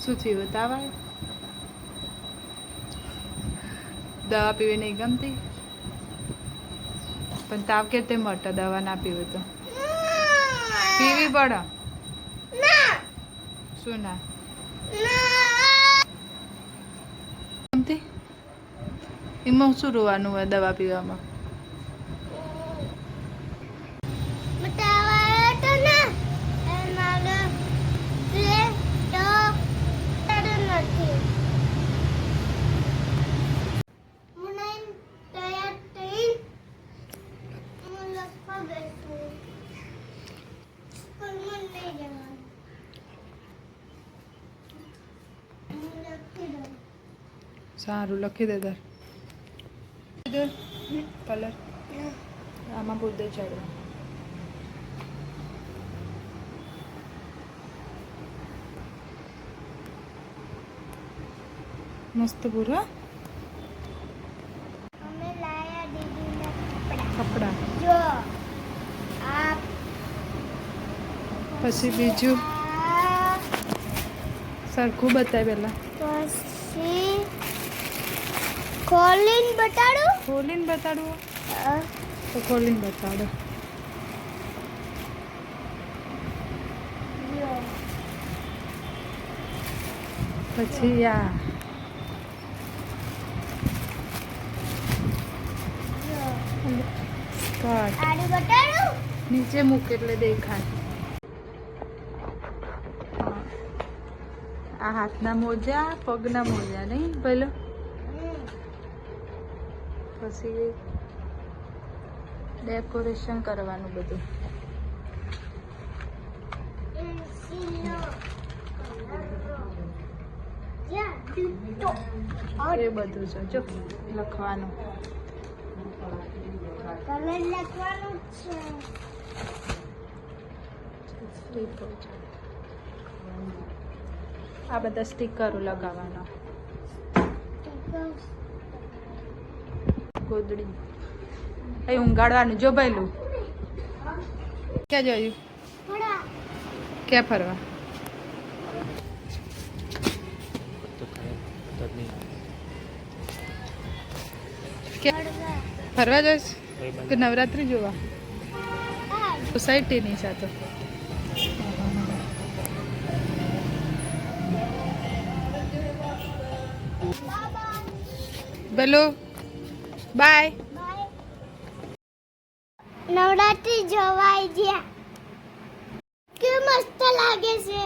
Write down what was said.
શું થયું? તાવ આવ્યો? દવા પીવી નહીં ગમતી? પણ તાવ કેતે મટે દવા ના પીવે તો? પીવી પડે. શું ના ગમતી? એમાં શું રોવાનું હોય દવા પીવામાં? સારું લખી દે તાર કલર આમાં પૂરતે ચડવા મસ્ત પૂરા કપડા પછી બીજું સરખું બતાય પેલા ખોલીને બતાડું તો ખોલીને બતાડો પછી આ નીચે મૂક એટલે દેખાય આ હાથના મોજા પગના મોજા નહીં પેલો પછી ડેકોરેશન કરવાનું બધું એ બધું છે જો લખવાનું આ બધા સ્ટીકરો લગાવવાના ગોદડી એ ઊંઘાડવાનું જો ભઈલું ક્યાં જોયું ક્યાં ફરવા ફરવા જઈશ કે નવરાત્રી જોવા સોસાયટીની સાથે બોલો બાય નવરાત્રી જોવાઈ ગયા કે મસ્ત લાગે છે